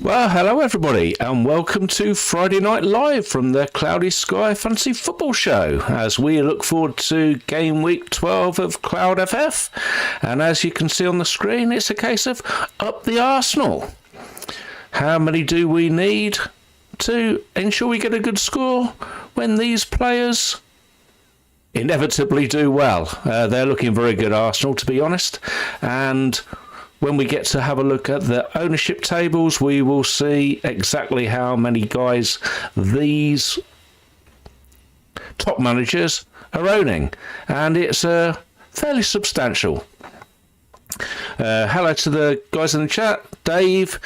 Well, hello everybody, and welcome to Friday Night Live from the Cloudy Sky Fantasy Football Show, as we look forward to game week 12 of Cloud FF. And as you can see on the screen, it's a case of up the Arsenal. How many do we need to ensure we get a good score when these players inevitably do well? They're looking very good, Arsenal, to be honest. And when we get to have a look at the ownership tables, we will see exactly how many guys these top managers are owning. And it's fairly substantial. Hello to the guys in the chat. Dave,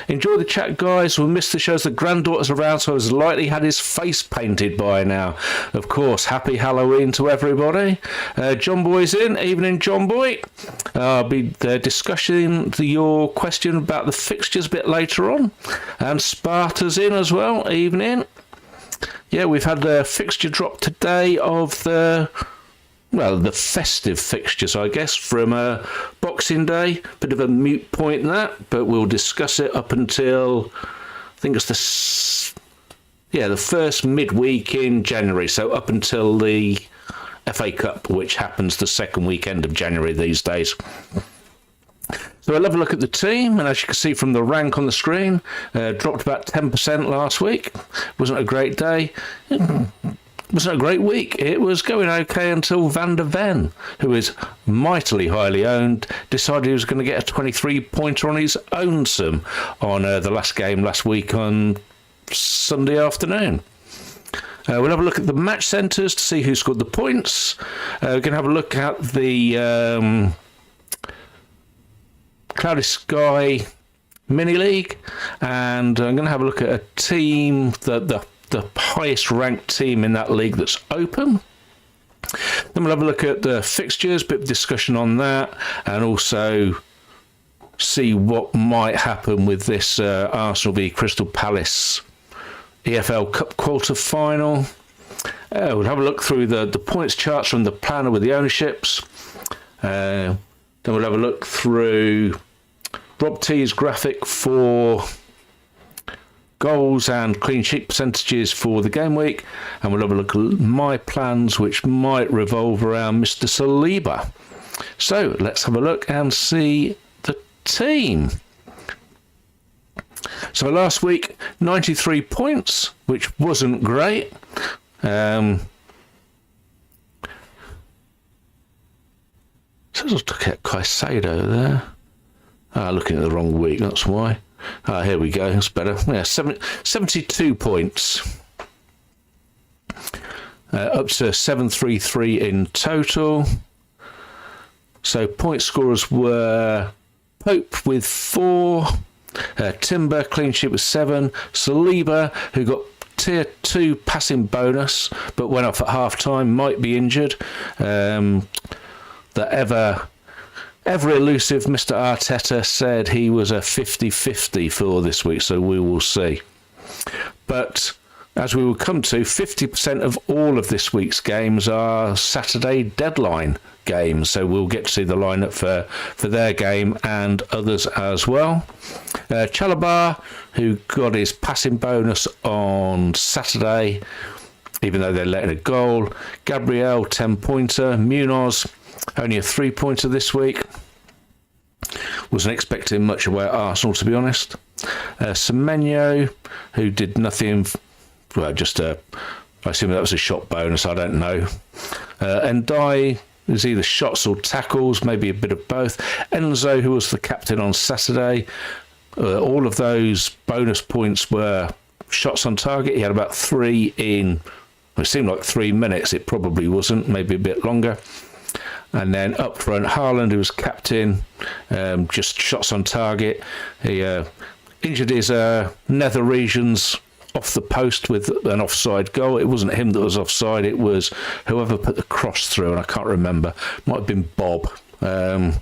enjoy the chat, guys. We missed the shows. The granddaughter's around, so has likely had his face painted by now. Of course, happy Halloween to everybody. John Boy's in. Evening, John Boy. I'll be discussing your question about the fixtures a bit later on. And Sparta's in as well. Evening. Yeah, we've had a fixture drop today of the festive fixtures, I guess, from Boxing Day. Bit of a moot point that, but we'll discuss it up until, I think it's the first midweek in January. So up until the FA Cup, which happens the second weekend of January these days. So I'll have a look at the team, and as you can see from the rank on the screen, dropped about 10% last week. Wasn't a great day. Wasn't a great week. It was going okay until Van der Ven, who is mightily highly owned, decided he was going to get a 23-pointer on his own sim on the last game last week on Sunday afternoon. We'll have a look at the match centres to see who scored the points. We're going to have a look at the Cloudy Sky Mini League, and I'm going to have a look at a team that the highest ranked team in that league that's open. Then we'll have a look at the fixtures, bit of discussion on that, and also see what might happen with this Arsenal v Crystal Palace EFL Cup quarter final. We'll have a look through the points charts from the planner with the ownerships. Then we'll have a look through Rob T's graphic for goals and clean sheet percentages for the game week, and we'll have a look at my plans, which might revolve around Mr. Saliba. So let's have a look and see the team. So last week, 93 points, which wasn't great. So I took out Caicedo there. Looking at the wrong week, that's why. Here we go, that's better. Yeah, 72 points. Up to 733 in total. So point scorers were Pope with 4, Timber clean sheet with 7, Saliba, who got tier 2 passing bonus but went off at half time, might be injured. The ever elusive Mr. Arteta said he was a 50-50 for this week, so we will see. But as we will come to, 50% of all of this week's games are Saturday deadline games, so we'll get to see the lineup for their game and others as well. Chalobah, who got his passing bonus on Saturday, even though they're letting a goal. Gabriel, 10-pointer. Munoz, only a 3-pointer this week. Wasn't expecting much away at Arsenal, to be honest. Semenyo, who did nothing. Well, I assume that was a shot bonus, I don't know. Ndai is either shots or tackles, maybe a bit of both. Enzo, who was the captain on Saturday, all of those bonus points were shots on target. He had about 3 in, it seemed like 3 minutes. It probably wasn't, maybe a bit longer. And then up front, Haaland, who was captain, just shots on target. He injured his nether regions off the post with an offside goal. It wasn't him that was offside, it was whoever put the cross through, and I can't remember. Might have been Bob. And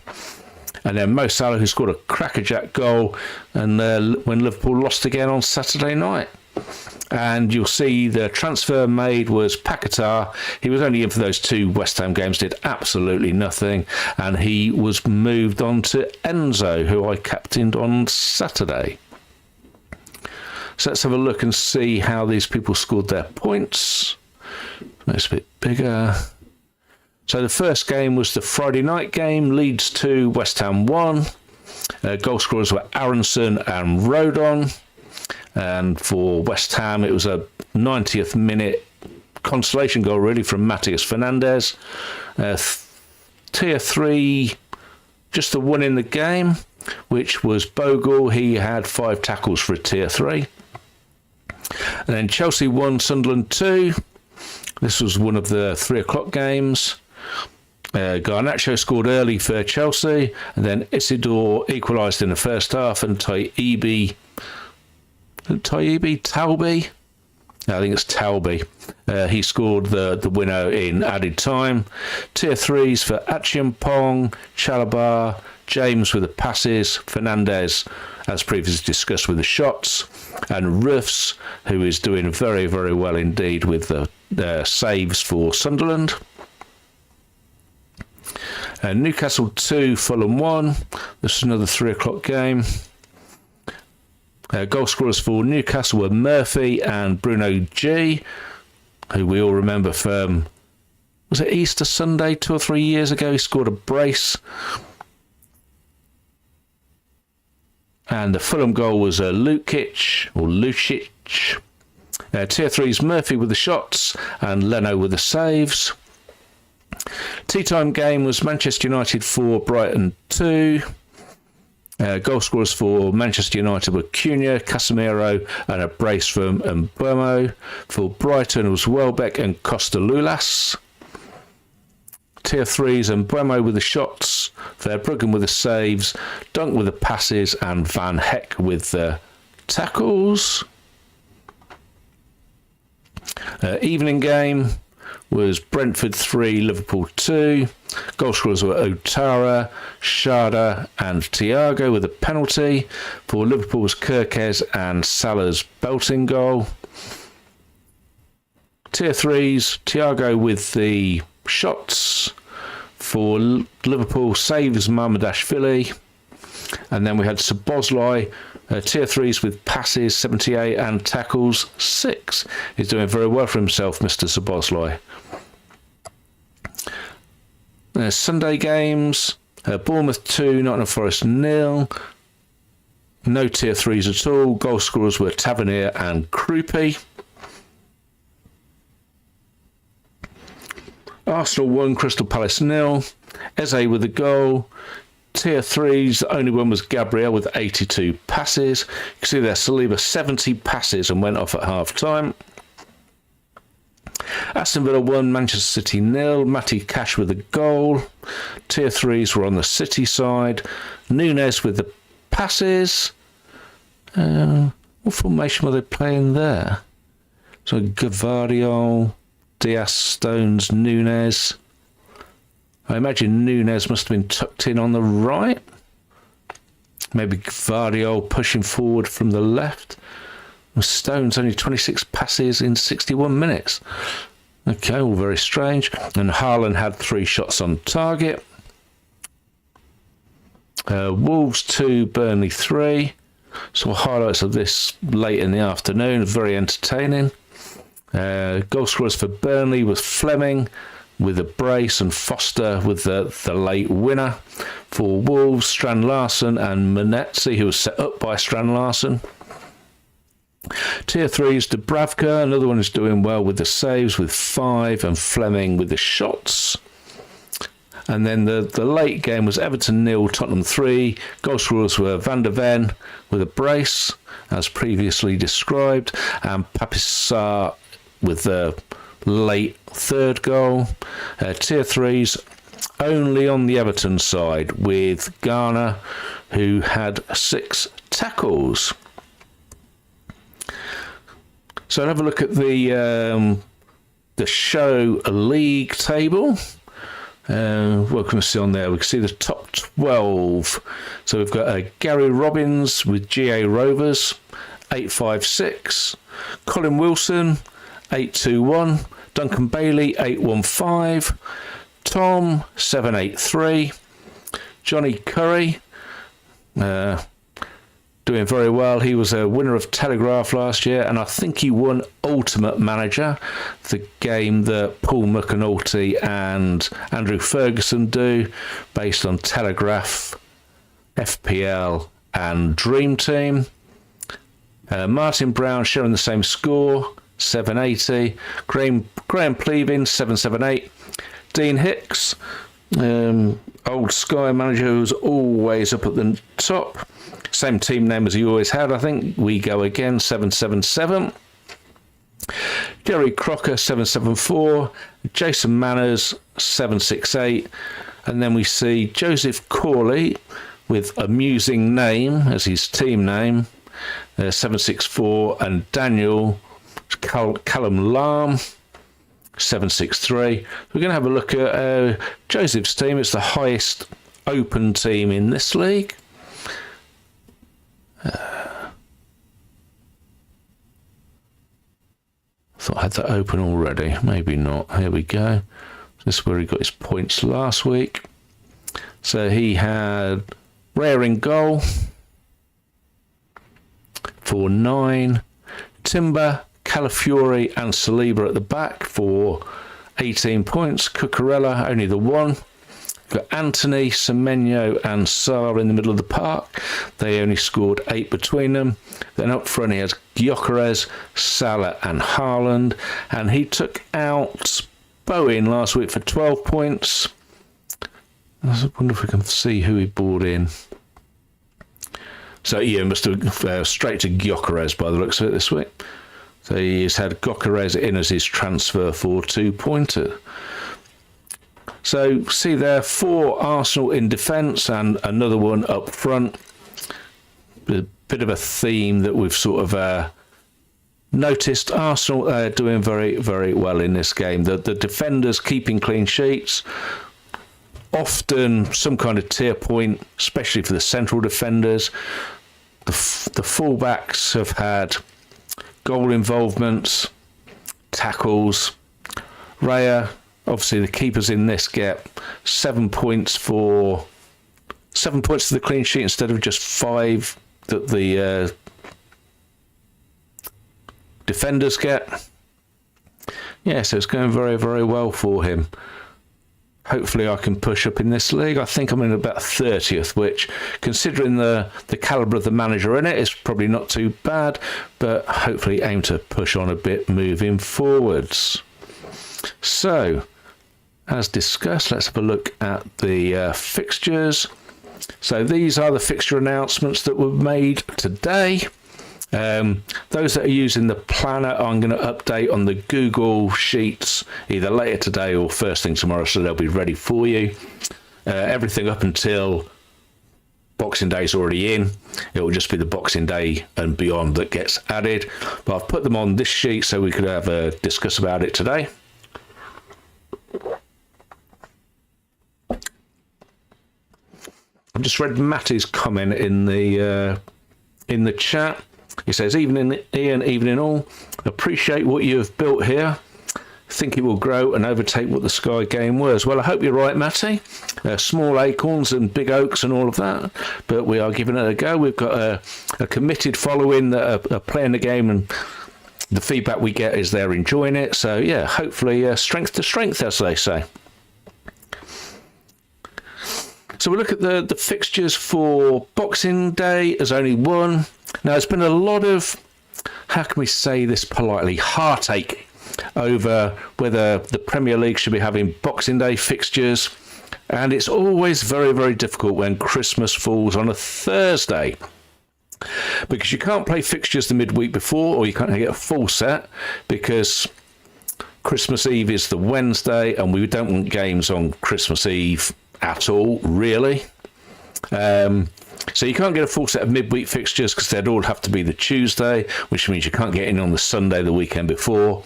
then Mo Salah, who scored a crackerjack goal, and when Liverpool lost again on Saturday night. And you'll see the transfer made was Paquetá. He was only in for those 2 West Ham games, did absolutely nothing, and he was moved on to Enzo, who I captained on Saturday. So let's have a look and see how these people scored their points. It's a bit bigger. So the first game was the Friday night game, Leeds 2, West Ham 1. Goal scorers were Aronson and Rodon. And for West Ham, it was a 90th minute consolation goal, really, from Matheus Fernandes. Tier 3, just the one in the game, which was Bogle. He had 5 tackles for a Tier 3. And then Chelsea 1, Sunderland 2. This was one of the 3 o'clock games. Garnacho scored early for Chelsea, and then Isidore equalised in the first half, and Taibbi Talbi? I think it's Talbi. He scored the winner in added time. Tier 3s for Achiampong, Chalobah, James with the passes, Fernandes, as previously discussed, with the shots, and Ruffs, who is doing very, very well indeed with the saves for Sunderland. Newcastle 2, Fulham 1. This is another 3 o'clock game. Goal scorers for Newcastle were Murphy and Bruno G, who we all remember from, was it Easter Sunday 2 or 3 years ago? He scored a brace. And the Fulham goal was Lukic. Tier 3's Murphy with the shots and Leno with the saves. Tea time game was Manchester United 4, Brighton 2. Goal scorers for Manchester United were Cunha, Casemiro, and a brace from Mbeumo. For Brighton was Welbeck and Costa Lulas. Tier 3s and Mbeumo with the shots, Verbruggen with the saves, Dunk with the passes, and Van Heck with the tackles. Evening game was Brentford 3, Liverpool 2. Goal scorers were Ouattara, Schade and Thiago with a penalty. For Liverpool was Kirkes and Salah's belting goal. Tier 3s, Thiago with the shots. For Liverpool, saves Mamardashvili. And then we had Szoboszlai, Tier 3s with passes, 78, and tackles, 6. He's doing very well for himself, Mr. Szoboszlai. Sunday games, Bournemouth 2, Nottingham Forest 0. No Tier 3s at all. Goal scorers were Tavernier and Krupi. Arsenal 1, Crystal Palace 0. Eze with a goal. Tier 3s, the only one was Gabriel with 82 passes. You can see there, Saliba 70 passes and went off at half time. Aston Villa 1, Manchester City 0. Matty Cash with a goal. Tier 3s were on the City side. Nunes with the passes. What formation were they playing there? So Gvardiol, Diaz, Stones, Nunes. I imagine Nunes must have been tucked in on the right. Maybe Gvardiol pushing forward from the left. Stones only 26 passes in 61 minutes. Okay, all very strange. And Haaland had 3 shots on target. Wolves 2, Burnley 3. Saw highlights of this late in the afternoon. Very entertaining. Goal scorers for Burnley was Fleming with a brace and Foster with the late winner. For Wolves, Strand Larsen and Manetzi, who was set up by Strand Larsen. Tier 3's Dubravka, another one who's doing well with the saves with 5, and Fleming with the shots. And then the late game was Everton 0, Tottenham 3. Goal scorers were Van der Ven with a brace, as previously described, and Papisar with the late third goal. Tier 3's only on the Everton side with Garner, who had 6 tackles. So have a look at the show league table. What can we see on there? We can see the top 12. So we've got Gary Robbins with GA Rovers, 856. Colin Wilson, 821. Duncan Bailey, 815. Tom, 783. Johnny Curry, doing very well. He was a winner of Telegraph last year, and I think he won Ultimate Manager, the game that Paul McAnulty and Andrew Ferguson do, based on Telegraph, FPL, and Dream Team. Martin Brown sharing the same score, 780. Graham Pleavin, 778. Dean Hicks, old Sky manager who's always up at the top. Same team name as he always had, I think. We Go Again, 777. Gary Crocker, 774. Jason Manners, 768. And then we see Joseph Corley with Amusing Name as his team name, 764. And Daniel Callum Lamb, 763. We're going to have a look at Joseph's team. It's the highest open team in this league. Thought I had that open already. Maybe not. Here we go. This is where he got his points last week. So he had Rare in goal for 9. Timber, Calafiori and Saliba at the back for 18 points. Cucurella, only the 1. Got Anthony, Semenyo and Sarr in the middle of the park. They only scored 8 between them. Then up front he has Gyökeres, Salah and Haaland. And he took out Bowen last week for 12 points. I wonder if we can see who he brought in. So yeah, must have straight to Gyökeres by the looks of it this week. So he's had Gyökeres in as his transfer for 2-pointer. So see there, 4 Arsenal in defence and another one up front. A bit of a theme that we've sort of noticed. Arsenal doing very, very well in this game. The defenders keeping clean sheets. Often some kind of tier point, especially for the central defenders. The fullbacks have had goal involvements, tackles. Raya, obviously the keepers in this get 7 points for 7 points to the clean sheet instead of just 5 that the defenders get. Yeah, so it's going very, very well for him. Hopefully I can push up in this league. I think I'm in about 30th, which, considering the calibre of the manager in it, is probably not too bad, but hopefully aim to push on a bit moving forwards. So, as discussed, let's have a look at the fixtures. So these are the fixture announcements that were made today. Those that are using the planner, I'm going to update on the Google Sheets either later today or first thing tomorrow, so they'll be ready for you. Everything up until Boxing Day is already in. It will just be the Boxing Day and beyond that gets added. But I've put them on this sheet so we could have a discuss about it today. I've just read Matty's comment in the chat. He says, "Evening Ian, evening all. Appreciate what you have built here. Think it will grow and overtake what the Sky game was." Well, I hope you're right, Matty. Small acorns and big oaks and all of that, but we are giving it a go. We've got a committed following that are playing the game, and the feedback we get is they're enjoying it. So yeah, hopefully strength to strength, as they say. So we look at the fixtures for Boxing Day. There's only one. Now, there's been a lot of, how can we say this politely, heartache over whether the Premier League should be having Boxing Day fixtures. And it's always very, very difficult when Christmas falls on a Thursday, because you can't play fixtures the midweek before, or you can't get a full set, because Christmas Eve is the Wednesday, and we don't want games on Christmas Eve at all, really. So you can't get a full set of midweek fixtures because they'd all have to be the Tuesday, which means you can't get in on the Sunday the weekend before.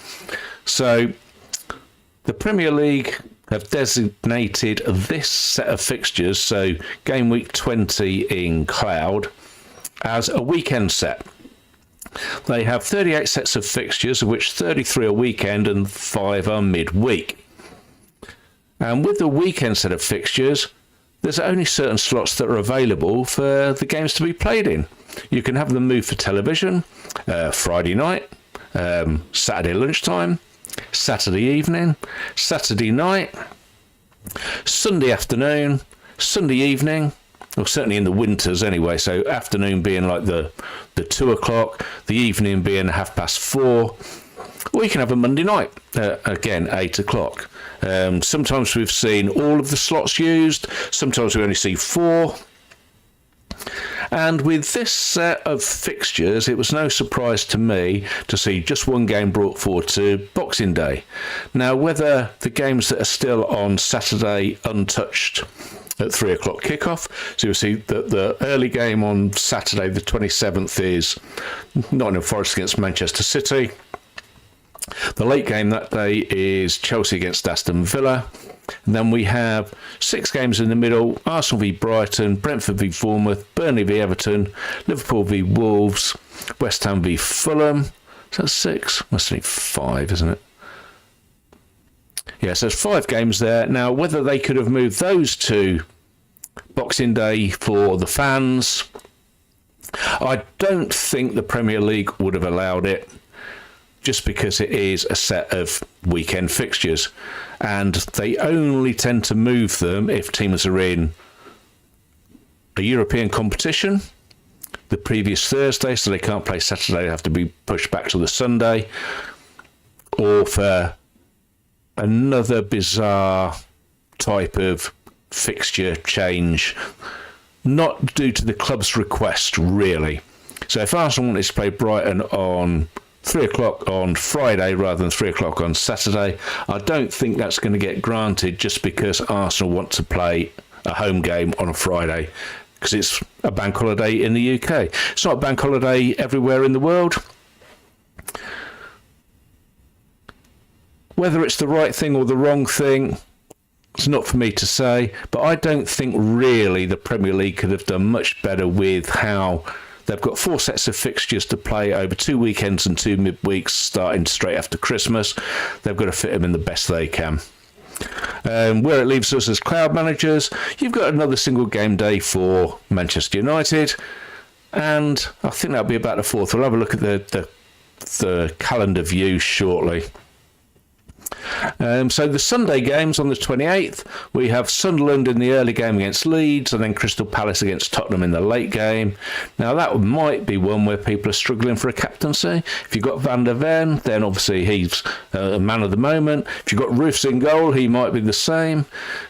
So the Premier League have designated this set of fixtures, so game week 20 in Cloud, as a weekend set. They have 38 sets of fixtures, of which 33 are weekend and 5 are midweek. And with the weekend set of fixtures, there's only certain slots that are available for the games to be played in. You can have them moved for television, Friday night, Saturday lunchtime, Saturday evening, Saturday night, Sunday afternoon, Sunday evening, or certainly in the winters anyway, so afternoon being like the 2 o'clock, the evening being 4:30, or you can have a Monday night, again, 8 o'clock. Sometimes we've seen all of the slots used, sometimes we only see 4. And with this set of fixtures, it was no surprise to me to see just one game brought forward to Boxing Day. Now, whether the games that are still on Saturday untouched at 3 o'clock kickoff, so you'll see that the early game on Saturday, the 27th, is Nottingham Forest against Manchester City. The late game that day is Chelsea against Aston Villa. And then we have 6 games in the middle: Arsenal v Brighton, Brentford v Bournemouth, Burnley v Everton, Liverpool v Wolves, West Ham v Fulham. Is that 6? Must be 5, isn't it? Yeah, so there's 5 games there. Now, whether they could have moved those to Boxing Day for the fans, I don't think the Premier League would have allowed it, just because it is a set of weekend fixtures, and they only tend to move them if teams are in a European competition the previous Thursday, so they can't play Saturday, they have to be pushed back to the Sunday, or for another bizarre type of fixture change, not due to the club's request, really. So if Arsenal wanted to play Brighton on 3 o'clock on Friday rather than 3 o'clock on Saturday, I don't think that's going to get granted just because Arsenal want to play a home game on a Friday, because it's a bank holiday in the UK. It's not a bank holiday everywhere in the world. Whether it's the right thing or the wrong thing, it's not for me to say, but I don't think really the Premier League could have done much better with how they've got 4 sets of fixtures to play over 2 weekends and 2 midweeks starting straight after Christmas. They've got to fit them in the best they can. Where it leaves us as cloud managers, you've got another single game day for Manchester United, and I think that'll be about the 4th. We'll have a look at the calendar view shortly. So the Sunday games on the 28th, we have Sunderland in the early game against Leeds, and then Crystal Palace against Tottenham in the late game. Now that might be one where people are struggling for a captaincy. If you've got Van der Ven, then obviously he's a man of the moment. If you've got Roofs in goal, he might be the same.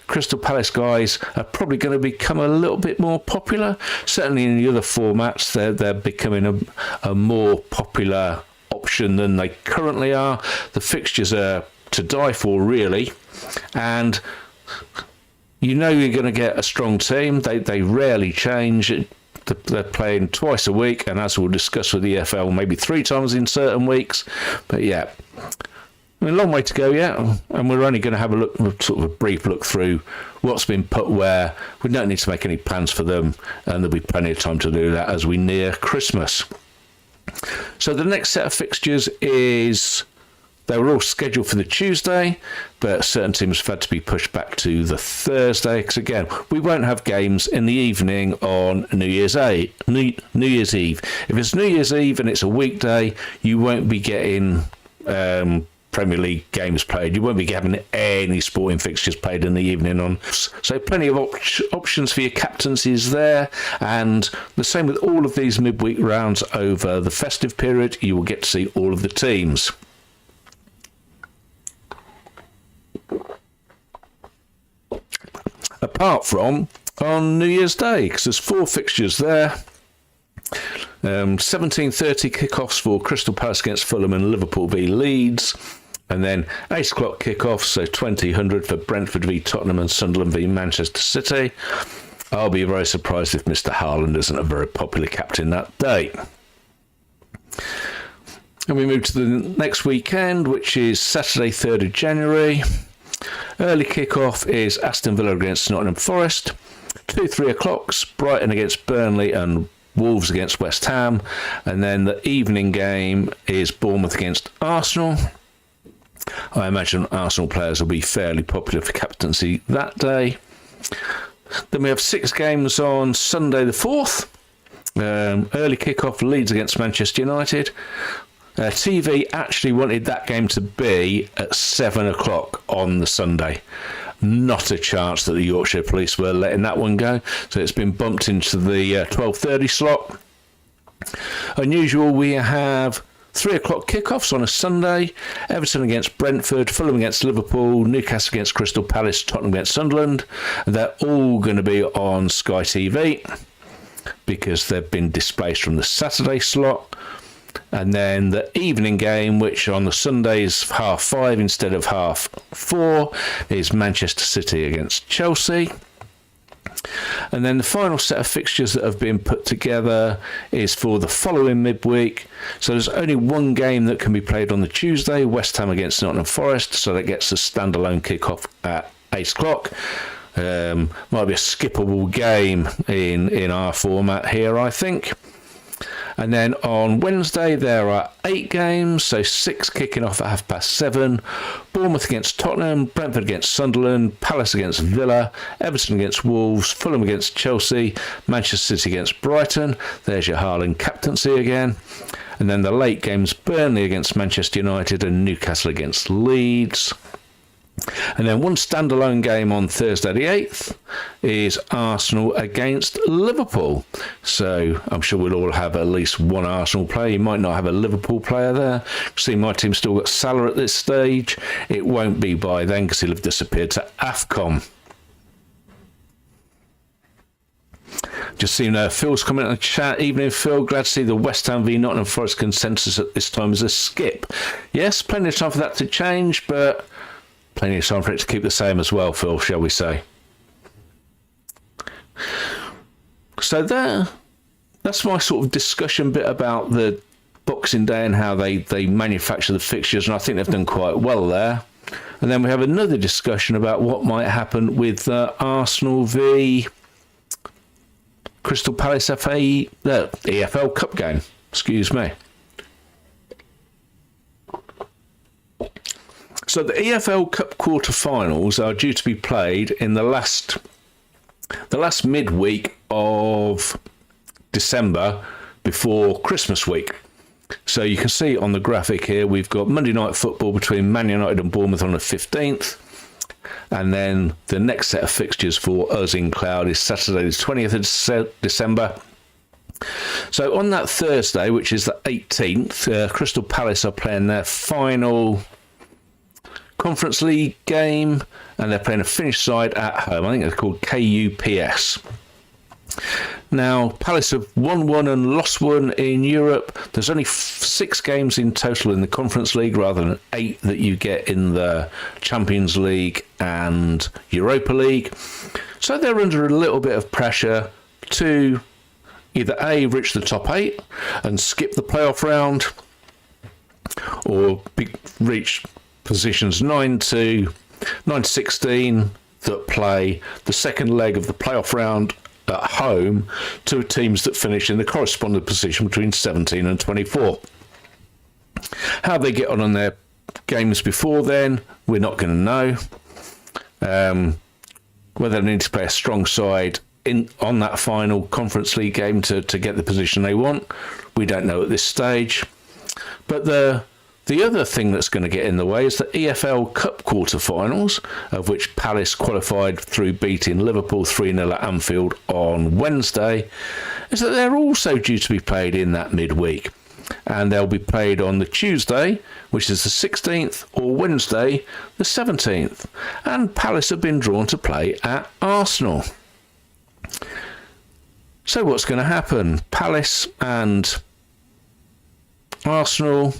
Crystal Palace guys are probably going to become a little bit more popular. Certainly in the other formats, they're becoming a more popular option than they currently are. The fixtures are to die for, really, and you know you're going to get a strong team. They rarely change. They're playing twice a week, and as we'll discuss with the EFL, maybe 3 times in certain weeks. But yeah, a long way to go yet, and we're only going to have sort of a brief look through what's been put where. We don't need to make any plans for them, and there'll be plenty of time to do that as we near Christmas. So the next set of fixtures is, they were all scheduled for the Tuesday, but certain teams have had to be pushed back to the Thursday, because again, we won't have games in the evening on New Year's Eve. If it's New Year's Eve and it's a weekday, you won't be getting Premier League games played. You won't be having any sporting fixtures played in the evening on. So plenty of options for your captaincies there, and the same with all of these midweek rounds over the festive period. You will get to see all of the teams. Apart from on New Year's Day, because there's 4 fixtures there. 17:30 kickoffs for Crystal Palace against Fulham and Liverpool v Leeds, and then 8 o'clock kickoffs, so 20:00 for Brentford v Tottenham and Sunderland v Manchester City. I'll be very surprised if Mr. Haaland isn't a very popular captain that day. And we move to the next weekend, which is Saturday 3rd of January. Early kick-off is Aston Villa against Nottingham Forest. 2-3 o'clocks, Brighton against Burnley and Wolves against West Ham. And then the evening game is Bournemouth against Arsenal. I imagine Arsenal players will be fairly popular for captaincy that day. Then we have 6 games on Sunday the 4th. Early kick-off, Leeds against Manchester United. TV actually wanted that game to be at 7 o'clock on the Sunday. Not a chance that the Yorkshire Police were letting that one go. So it's been bumped into the 12:30 slot. Unusual, we have 3 o'clock kickoffs on a Sunday. Everton against Brentford, Fulham against Liverpool, Newcastle against Crystal Palace, Tottenham against Sunderland. And they're all going to be on Sky TV because they've been displaced from the Saturday slot. And then the evening game, which on the Sunday is 5:30 instead of 4:30, is Manchester City against Chelsea. And then the final set of fixtures that have been put together is for the following midweek. So there's only one game that can be played on the Tuesday, West Ham against Nottingham Forest, so that gets a standalone kick-off at 8 o'clock. Might be a skippable game in our format here, I think. And then on Wednesday, there are 8 games, so 6 kicking off at 7:30. Bournemouth against Tottenham, Brentford against Sunderland, Palace against Villa, Everton against Wolves, Fulham against Chelsea, Manchester City against Brighton. There's your Haaland captaincy again. And then the late games, Burnley against Manchester United and Newcastle against Leeds. And then one standalone game on Thursday the 8th is Arsenal against Liverpool. So I'm sure we'll all have at least one Arsenal player. You might not have a Liverpool player there. See, my team's still got Salah at this stage. It won't be by then because he'll have disappeared to AFCON. Just seen Phil's comment in the chat. Evening, Phil. Glad to see the West Ham v Nottingham Forest consensus at this time is a skip. Yes, plenty of time for that to change, but plenty of time for it to keep the same as well, Phil, shall we say. So that's my sort of discussion bit about the Boxing Day and how they manufacture the fixtures, and I think they've done quite well there. And then we have another discussion about what might happen with Arsenal v Crystal Palace the EFL Cup game. Excuse me. So the EFL Cup quarter-finals are due to be played in the last midweek of December before Christmas week. So you can see on the graphic here, we've got Monday night football between Man United and Bournemouth on the 15th. And then the next set of fixtures for us in Cloud is Saturday the 20th of December. So on that Thursday, which is the 18th, Crystal Palace are playing their final Conference League game, and they're playing a Finnish side at home. I think it's called KUPS. Now, Palace have won 1 and lost 1 in Europe. There's only 6 games in total in the Conference League rather than 8 that you get in the Champions League and Europa League. So they're under a little bit of pressure to either A, reach the top 8 and skip the playoff round, or reach positions 9 to 16 that play the second leg of the playoff round at home to teams that finish in the corresponding position between 17 and 24. How they get on their games before then, we're not going to know. Whether they need to play a strong side on that final Conference League game to get the position they want, we don't know at this stage. But the other thing that's going to get in the way is the EFL Cup quarter-finals, of which Palace qualified through beating Liverpool 3-0 at Anfield on Wednesday, is that they're also due to be played in that midweek. And they'll be played on the Tuesday, which is the 16th, or Wednesday, the 17th. And Palace have been drawn to play at Arsenal. So what's going to happen? Palace and Arsenal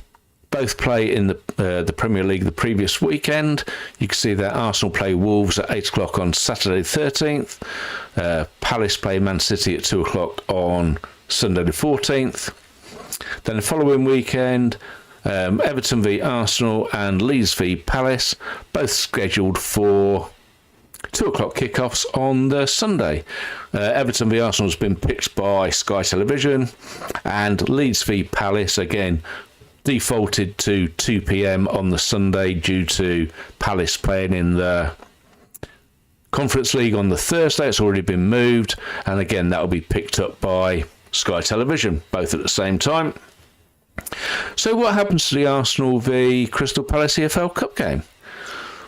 both play in the Premier League the previous weekend. You can see that Arsenal play Wolves at 8 o'clock on Saturday the 13th. Palace play Man City at 2 o'clock on Sunday the 14th. Then the following weekend, Everton v Arsenal and Leeds v Palace, both scheduled for 2 o'clock kickoffs on the Sunday. Everton v Arsenal has been picked by Sky Television, and Leeds v Palace, again, defaulted to 2 p.m. on the Sunday due to Palace playing in the Conference League on the Thursday. It's already been moved. And again, that will be picked up by Sky Television, both at the same time. So what happens to the Arsenal v Crystal Palace EFL Cup game?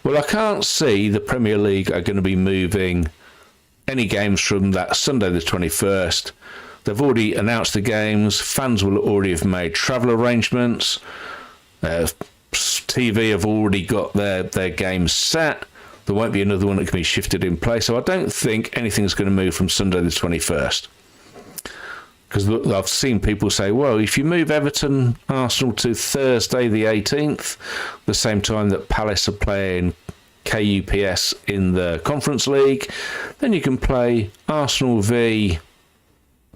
Well, I can't see the Premier League are going to be moving any games from that Sunday the 21st. They've already announced the games. Fans will already have made travel arrangements. TV have already got their games set. There won't be another one that can be shifted in place. So I don't think anything's going to move from Sunday the 21st. Because I've seen people say, well, if you move Everton, Arsenal to Thursday the 18th, the same time that Palace are playing KUPS in the Conference League, then you can play Arsenal v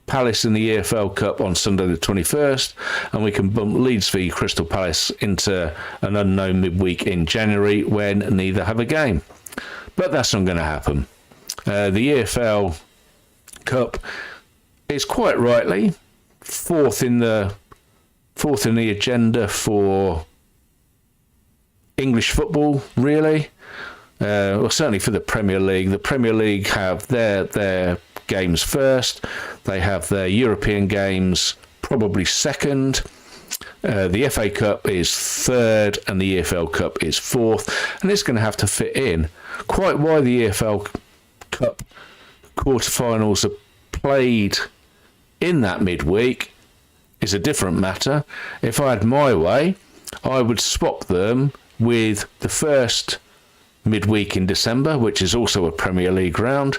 Palace in the EFL Cup on Sunday the 21st, and we can bump Leeds v Crystal Palace into an unknown midweek in January when neither have a game. But that's not going to happen. The EFL Cup is quite rightly fourth in the agenda for English football, really. Well, certainly for the Premier League. The Premier League have their games first. They have their European games probably second. The FA Cup is third and the EFL Cup is fourth. And it's going to have to fit in. Quite why the EFL Cup quarterfinals are played in that midweek is a different matter. If I had my way, I would swap them with the first midweek in December, which is also a Premier League round.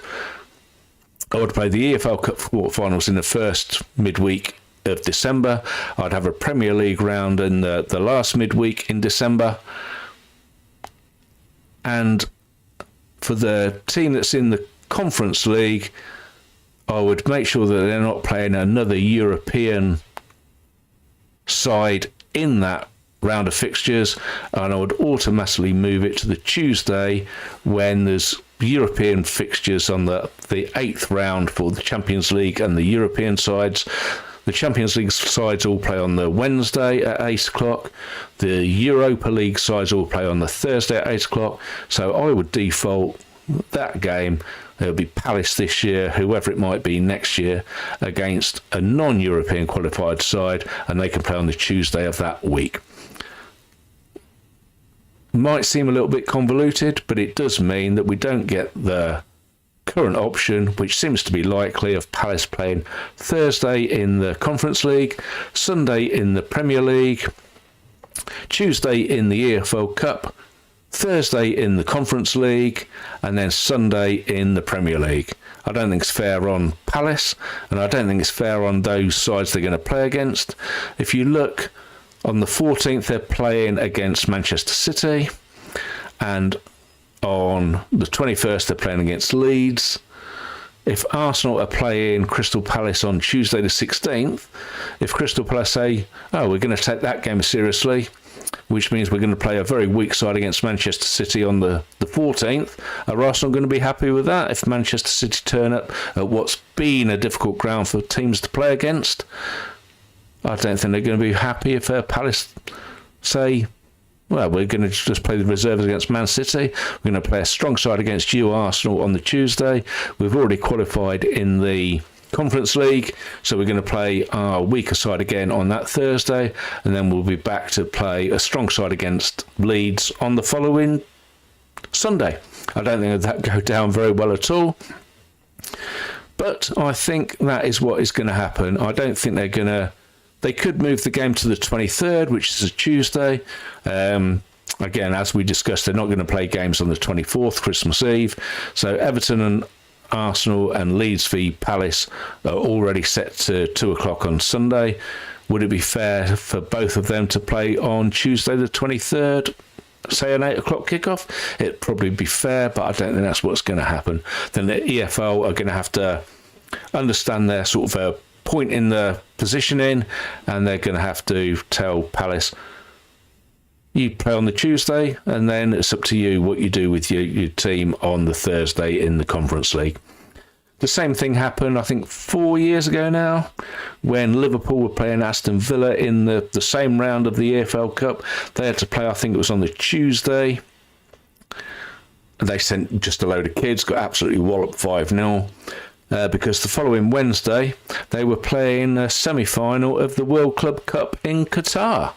I would play the EFL Cup quarterfinals in the first midweek of December. I'd have a Premier League round in the last midweek in December. And for the team that's in the Conference League, I would make sure that they're not playing another European side in that round of fixtures, and I would automatically move it to the Tuesday when there's European fixtures on the 8th round for the Champions League and the European sides. The Champions League sides all play on the Wednesday at 8 o'clock. The Europa League sides all play on the Thursday at 8 o'clock. So I would default that game. It'll be Palace this year, whoever it might be next year, against a non-European qualified side, and they can play on the Tuesday of that week. Might seem a little bit convoluted, but it does mean that we don't get the current option, which seems to be likely, of Palace playing Thursday in the Conference League, Sunday in the Premier League, Tuesday in the EFL Cup, Thursday in the Conference League, and then Sunday in the Premier League. I don't think it's fair on Palace, and I don't think it's fair on those sides they're going to play against. If you look, on the 14th they're playing against Manchester City, and on the 21st they're playing against Leeds. If Arsenal are playing Crystal Palace on Tuesday the 16th, if Crystal Palace say, oh, we're going to take that game seriously, which means we're going to play a very weak side against Manchester City on the 14th. Are Arsenal going to be happy with that if Manchester City turn up at what's been a difficult ground for teams to play against? I don't think they're going to be happy if Palace say, well, we're going to just play the reserves against Man City. We're going to play a strong side against you, Arsenal, on the Tuesday. We've already qualified in the Conference League, so we're going to play our weaker side again on that Thursday, and then we'll be back to play a strong side against Leeds on the following Sunday. I don't think that go down very well at all, but I think that is what is going to happen. I don't think they're going to... They could move the game to the 23rd, which is a Tuesday. Again, as we discussed, they're not going to play games on the 24th, Christmas Eve. So Everton and Arsenal and Leeds v Palace are already set to 2 o'clock on Sunday. Would it be fair for both of them to play on Tuesday the 23rd, say an 8 o'clock kickoff? It'd probably be fair, but I don't think that's what's going to happen. Then the EFL are going to have to understand their sort of point in the positioning, and they're going to have to tell Palace, you play on the Tuesday, and then it's up to you what you do with your team on the Thursday in the Conference League. The same thing happened, I think, 4 years ago now, when Liverpool were playing Aston Villa in the same round of the EFL Cup. They had to play, I think it was on the Tuesday. they sent just a load of kids, got absolutely walloped 5-0. Because the following Wednesday, they were playing a semi-final of the World Club Cup in Qatar.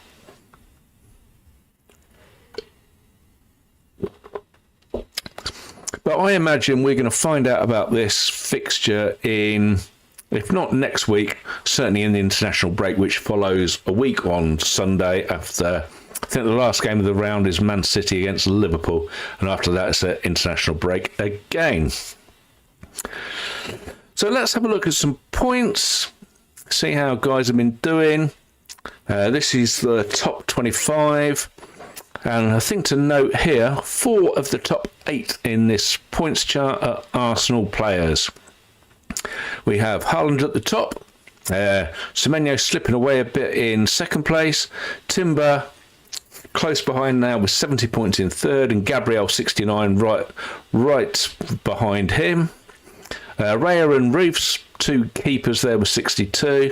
But I imagine we're going to find out about this fixture in, if not next week, certainly in the international break, which follows a week on Sunday after, I think the last game of the round is Man City against Liverpool. And after that, it's an international break again. So let's have a look at some points, see how guys have been doing. This is the top 25. And a thing to note here, 4 of the top 8 in this points chart are Arsenal players. We have Haaland at the top, Semenyo slipping away a bit in second place, Timber close behind now with 70 points in third, and Gabriel 69 right behind him. Raya and Roofs, 2 keepers there with 62,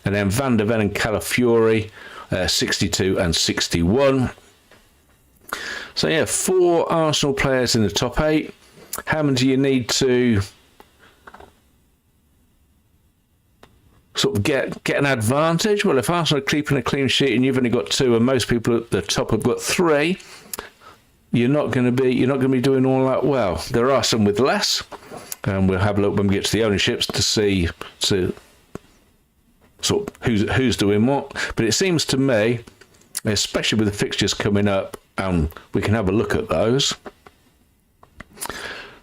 and then Van der Ven and Calafiori 62 and 61. So yeah, 4 Arsenal players in the top 8. How many do you need to sort of get an advantage? Well, if Arsenal are keeping a clean sheet and you've only got 2, and most people at the top have got 3, you're not going to be doing all that well. There are some with less, and we'll have a look when we get to the ownerships to see sort of who's doing what. But it seems to me, especially with the fixtures coming up, we can have a look at those.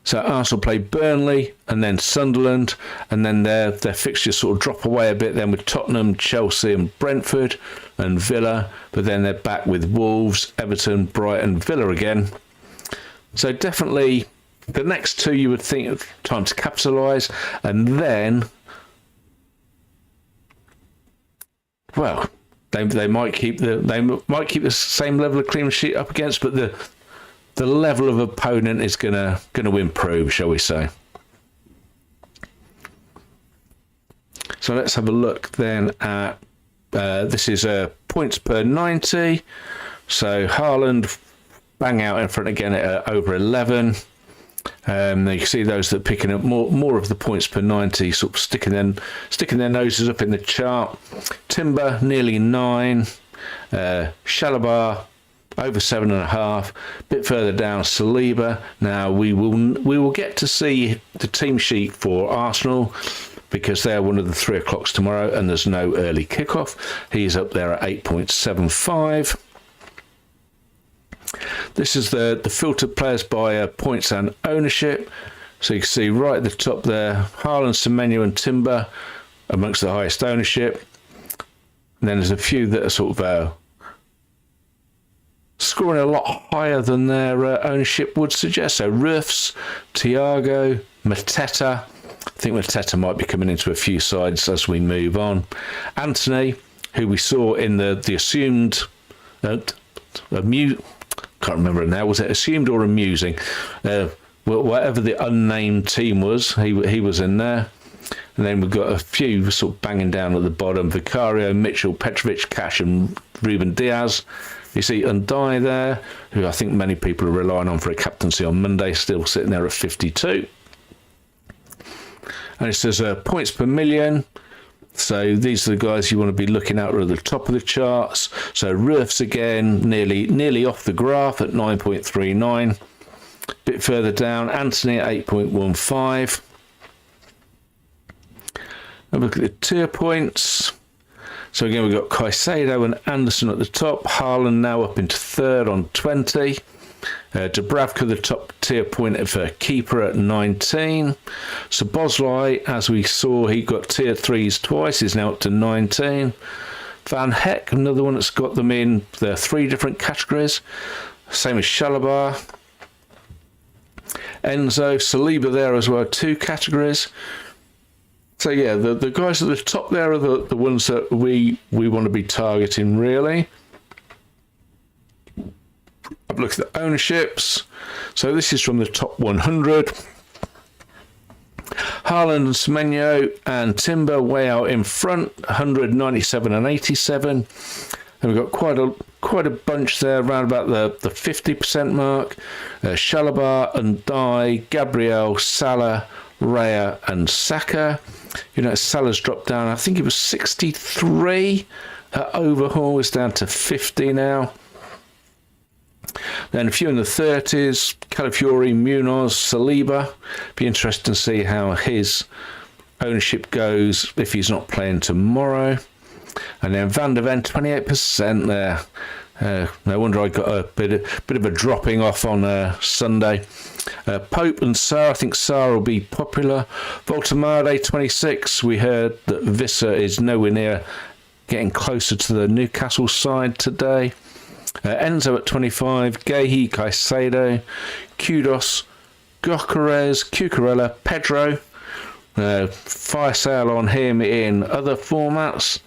So Arsenal play Burnley and then Sunderland, and then their fixtures sort of drop away a bit then with Tottenham, Chelsea and Brentford and Villa, but then they're back with Wolves, Everton, Brighton, Villa again. So definitely the next 2 you would think time to capitalise, and then, well, they might keep the same level of clean sheet up against, but the level of opponent is gonna improve, shall we say. So let's have a look then at this is points per 90. So Haaland bang out in front again at over 11. You can see those that are picking up more of the points per 90, sort of sticking their noses up in the chart. Timber nearly 9. Chalobah over 7.5. Bit further down, Saliba. Now we will get to see the team sheet for Arsenal, because they're one of the 3 o'clocks tomorrow and there's no early kickoff. He's up there at 8.75. This is the filtered players by points and ownership. So you can see right at the top there, Haaland, Semenyo and Timber amongst the highest ownership. And then there's a few that are sort of scoring a lot higher than their ownership would suggest. So Roofs, Thiago, Mateta. I think Mateta might be coming into a few sides as we move on. Anthony, who we saw in the assumed can't remember it now. Was it assumed or amusing? Whatever the unnamed team was, he was in there. And then we've got a few sort of banging down at the bottom: Vicario, Mitchell, Petrovic, Cash, and Ruben Diaz. You see Undai there, who I think many people are relying on for a captaincy on Monday, still sitting there at 52. And it says points per million. So these are the guys you want to be looking at the top of the charts. So Roofs again, nearly off the graph at 9.39. Bit further down, Anthony at 8.15. And look at the tier points. So again, we've got Caicedo and Anderson at the top. Haaland now up into third on 20. Dubravka, the top tier point for keeper at 19. So Bosley, as we saw, he got tier 3s twice, is now up to 19. Van Heck, another one that's got them in the 3 different categories. Same as Chalobah. Enzo, Saliba there as well, 2 categories. So yeah, the guys at the top there are the ones that we want to be targeting, really. Have a look at the ownerships. So this is from the top 100. Haaland and Semenyo and Timber way out in front, 197 and 87. And we've got quite a bunch there, around about the 50% mark. Chalobah, Ndiaye, Gabriel, Salah, Raya and Saka. Salah's dropped down. I think it was 63 at Overhaul. It's down to 50 now. Then a few in the 30s. Calafiori, Munoz, Saliba. Be interesting to see how his ownership goes if he's not playing tomorrow. And then Van de Ven, 28% there. No wonder I got a bit of a dropping off on Sunday. Pope and Sarr, I think Sarr will be popular. Voltemade, 26. We heard that Visser is nowhere near getting closer to the Newcastle side today. Enzo at 25. Guehi, Caicedo, Kudos, Gyökeres, Cucurella, Pedro. Fire sale on him in other formats.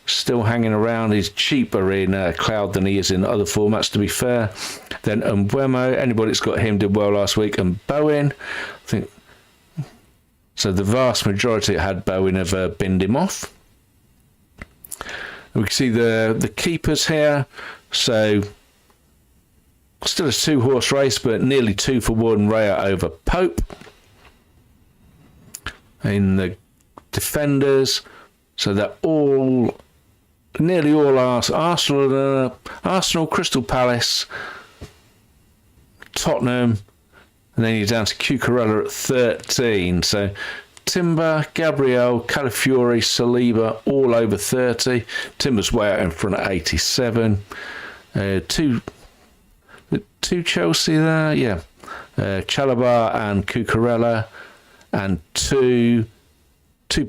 Still hanging around. He's cheaper in Cloud than he is in other formats, to be fair. Then Mbeumo, anybody that's got him did well last week. And Bowen, I think. So the vast majority that had Bowen have binned him off. We can see the keepers here. So still a 2-horse race, but nearly 2-for-1 Raya over Pope. In the defenders, so they're nearly all Arsenal, Crystal Palace, Tottenham, and then you're down to Cucurella at 13. So Timber, Gabriel, Calafiori, Saliba, all over 30. Timber's way out in front at 87. Two Chelsea there, yeah. Chalobah and Cucurella, and two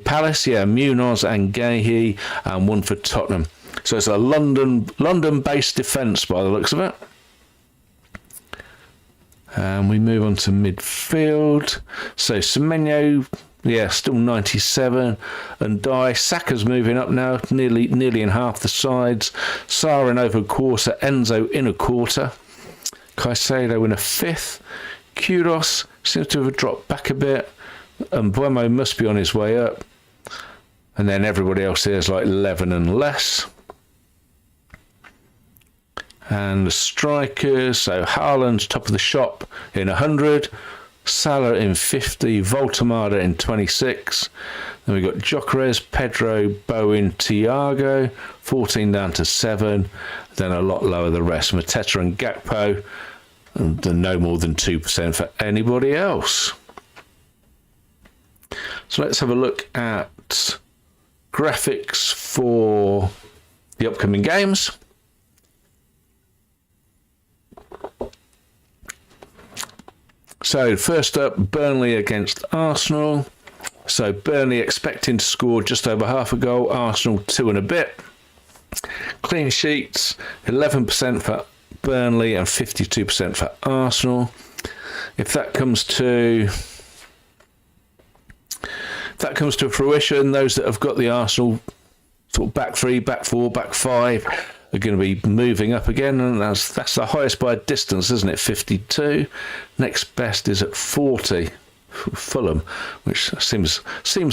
Palace, yeah, Munoz and Guehi, and one for Tottenham. So it's a London-based defence by the looks of it. And we move on to midfield. So Semenyo, yeah, still 97. And Ndiaye, Saka's moving up now, nearly in half the sides. Sarr in over a quarter, Enzo in a quarter. Caicedo in a fifth. Kudos seems to have dropped back a bit. And Mbeumo must be on his way up. And then everybody else here is like 11 and less. And the strikers, so Haaland's top of the shop in 100. Salah in 50. Voltemade in 26. Then we've got Gyökeres, Pedro, Bowen, Thiago. 14 down to 7. Then a lot lower the rest. Mateta and Gakpo. And no more than 2% for anybody else. So let's have a look at graphics for the upcoming games. So first up, Burnley against Arsenal. So Burnley expecting to score just over half a goal, Arsenal 2 and a bit. Clean sheets, 11% for Burnley and 52% for Arsenal. If that comes to fruition, those that have got the Arsenal sort of back 3, back 4, back 5 are going to be moving up again, and that's the highest by a distance, isn't it? 52. Next best is at 40, Fulham, which seems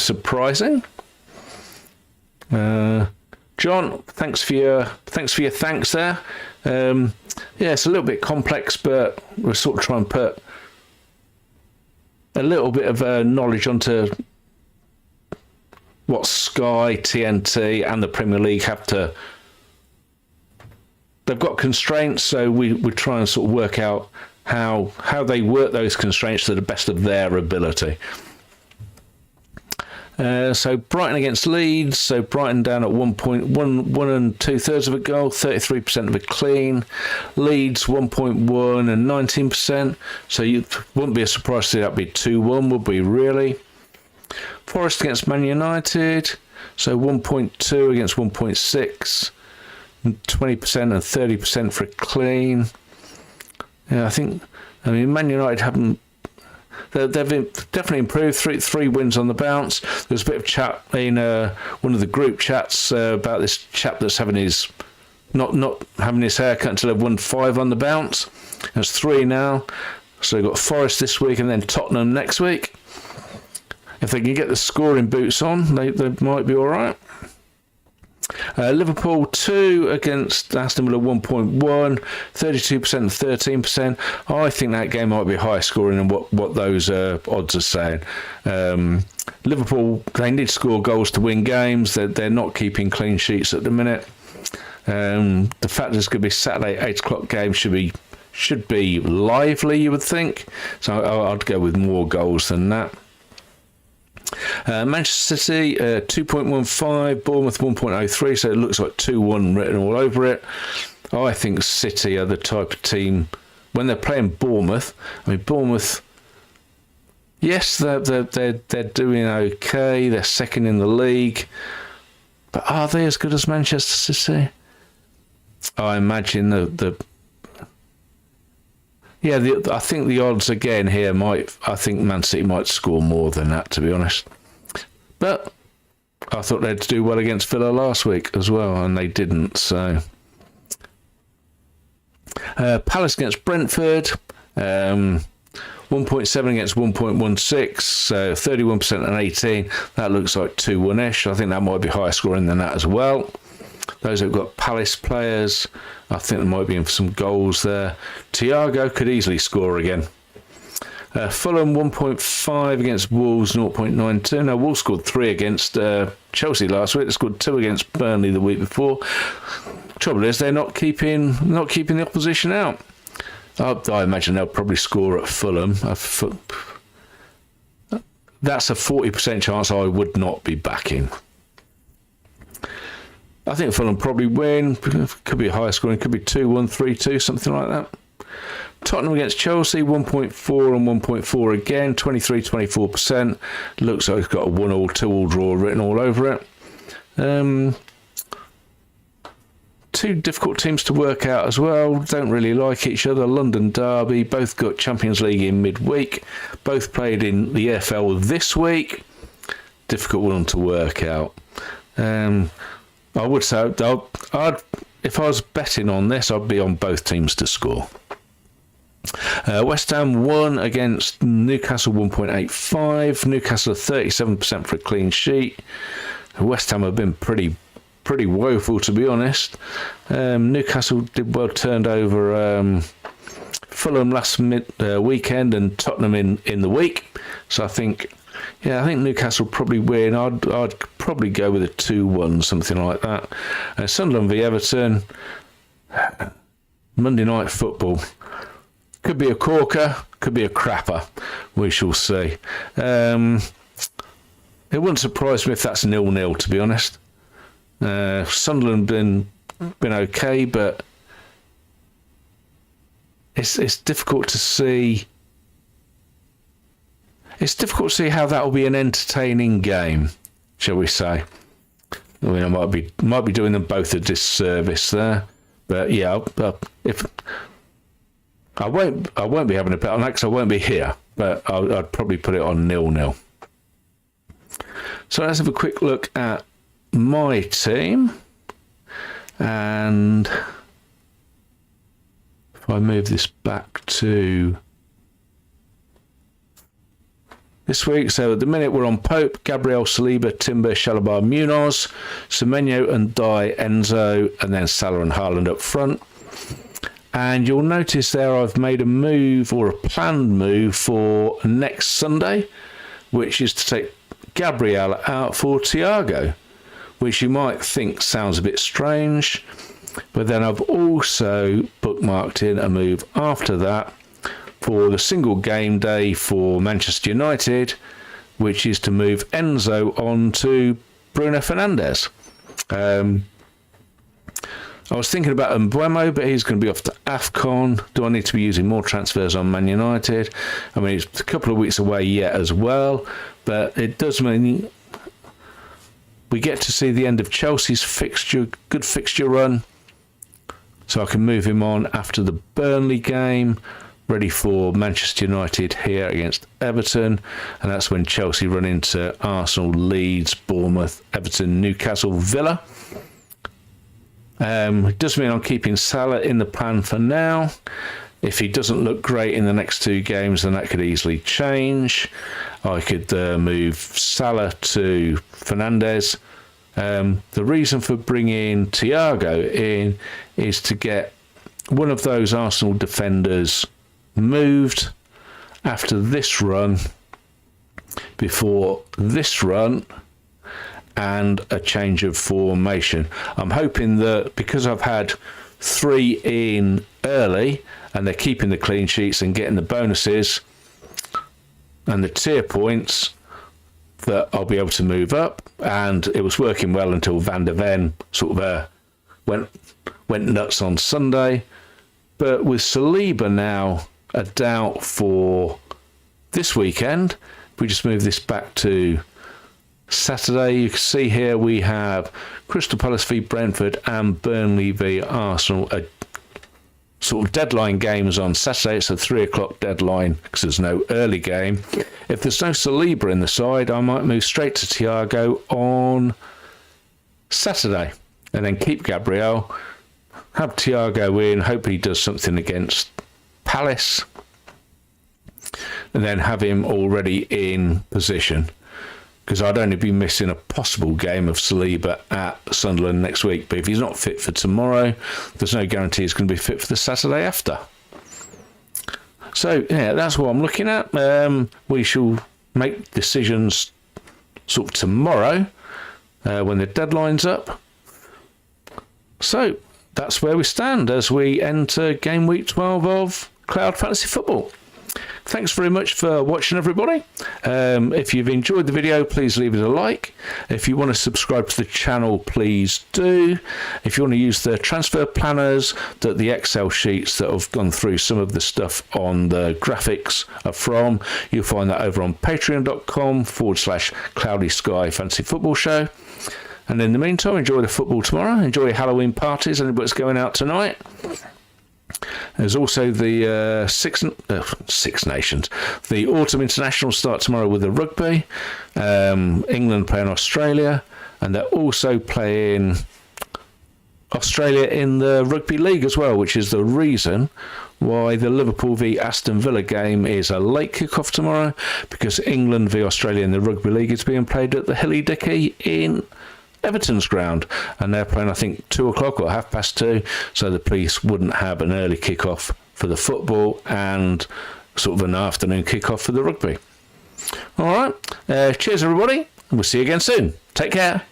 surprising. John, thanks for your thanks there. Yeah, it's a little bit complex, but we'll sort of try and put a little bit of knowledge onto what Sky, TNT and the Premier League have to. They've got constraints, so we try and sort of work out how they work those constraints to the best of their ability. So Brighton against Leeds. So Brighton down at 1 and 2/3 of a goal, 33% of a clean. Leeds 1.1 and 19%. So you wouldn't be a surprise to see that be 2-1, would we really? Forest against Man United. So 1.2 against 1.6. 20% and 30% for a clean. Yeah, I mean, Man United haven't. They've definitely improved. Three wins on the bounce. There's a bit of chat in one of the group chats about this chap that's having his not having his haircut until they've won 5 on the bounce. There's 3 now. So they've got Forest this week and then Tottenham next week. If they can get the scoring boots on, they might be all right. Liverpool 2 against Aston Villa 1.1, 32% and 13%. I think that game might be higher scoring than what those odds are saying. Liverpool, they need to score goals to win games. They're not keeping clean sheets at the minute. The fact that it's going to be Saturday 8 o'clock game should be lively, you would think. So I'd go with more goals than that. Manchester City 2.15, Bournemouth 1.03, so it looks like 2-1 written all over it. I think City are the type of team, when they're playing Bournemouth, Bournemouth, yes, they're doing okay, they're second in the league, but are they as good as Manchester City? I imagine I think the odds again here I think Man City might score more than that, to be honest. But I thought they'd do well against Villa last week as well, and they didn't. So Palace against Brentford, 1.7 against 1.16, so 31% and 18. That looks like 2-1-ish. I think that might be higher scoring than that as well. Those who've got Palace players, I think there might be some goals there. Thiago could easily score again. Fulham 1.5 against Wolves 0.92. Now Wolves scored 3 against Chelsea last week. They scored 2 against Burnley the week before. Trouble is they're not keeping the opposition out. I imagine they'll probably score at Fulham. That's a 40% chance I would not be backing. I think Fulham probably win. Could be a higher scoring. Could be 2-1, 3-2, something like that. Tottenham against Chelsea, 1.4 and 1.4 again, 23-24%. Looks like it's got a 1-1, 2-1 draw written all over it. Two difficult teams to work out as well. Don't really like each other. London Derby, both got Champions League in midweek. Both played in the EFL this week. Difficult one to work out. I would say, if I was betting on this, I'd be on both teams to score. West Ham 1 against Newcastle 1.85. Newcastle 37% for a clean sheet. West Ham have been pretty woeful, to be honest. Newcastle did well, turned over Fulham last weekend and Tottenham in the week. So I think Newcastle probably win. I'd probably go with a 2-1, something like that. Sunderland v Everton, Monday Night Football. Could be a corker, could be a crapper. We shall see. It wouldn't surprise me if that's 0-0, to be honest. Sunderland been okay, but it's difficult to see. It's difficult to see how that will be an entertaining game, shall we say? I mean, I might be doing them both a disservice there, but yeah, if I won't be having a bet on that because I won't be here, but I'd probably put it on 0-0. So let's have a quick look at my team, and if I move this back to this week, so at the minute we're on Pope, Gabriel, Saliba, Timber, Chalobah, Munoz, Semenyo and Dye, Enzo, and then Salah and Haaland up front. And you'll notice there I've made a move, or a planned move, for next Sunday, which is to take Gabriel out for Thiago, which you might think sounds a bit strange, but then I've also bookmarked in a move after that for the single game day for Manchester United, which is to move Enzo on to Bruno Fernandes. I was thinking about Mbeumo, but he's going to be off to AFCON. Do I need to be using more transfers on Man United? I mean, it's a couple of weeks away yet as well, but it does mean we get to see the end of Chelsea's good fixture run, so I can move him on after the Burnley game, ready for Manchester United here against Everton, and that's when Chelsea run into Arsenal, Leeds, Bournemouth, Everton, Newcastle, Villa. It does mean I'm keeping Salah in the plan for now. If he doesn't look great in the next 2 games, then that could easily change. I could move Salah to Fernandes, The reason for bringing Thiago in is to get one of those Arsenal defenders moved after this run, before this run, and a change of formation. I'm hoping that because I've had 3 in early and they're keeping the clean sheets and getting the bonuses and the tier points, that I'll be able to move up. And it was working well until Van der Ven sort of went nuts on Sunday. But with Saliba now a doubt for this weekend, if we just move this back to Saturday, you can see here we have Crystal Palace v Brentford and Burnley v Arsenal, a sort of deadline games on Saturday. It's a 3 o'clock deadline because there's no early game. If there's no Saliba in the side, I might move straight to Thiago on Saturday and then keep Gabriel, have Thiago in, hope he does something against Palace, and then have him already in position, because I'd only be missing a possible game of Saliba at Sunderland next week. But if he's not fit for tomorrow, there's no guarantee he's going to be fit for the Saturday after. So, yeah, that's what I'm looking at. We shall make decisions sort of tomorrow when the deadline's up. So, that's where we stand as we enter game week 12 of Cloud Fantasy Football. Thanks very much for watching, everybody. If you've enjoyed the video, please leave it a like. If you want to subscribe to the channel, please do. If you want to use the transfer planners, that the Excel sheets that have gone through some of the stuff on the graphics are from, you'll find that over on patreon.com/Cloudy Sky Fantasy Football Show. And in the meantime, enjoy the football tomorrow. Enjoy your Halloween parties. Anybody's going out tonight. There's also the Six Nations. The Autumn International start tomorrow with the rugby. England playing Australia. And they're also playing Australia in the Rugby League as well, which is the reason why the Liverpool v Aston Villa game is a late kick-off tomorrow, because England v Australia in the Rugby League is being played at the Hilly Dicky in Everton's ground, and they're playing I think 2 o'clock or 2:30, so the police wouldn't have an early kick-off for the football and sort of an afternoon kick-off for the rugby. All right, cheers everybody, we'll see you again soon. Take care.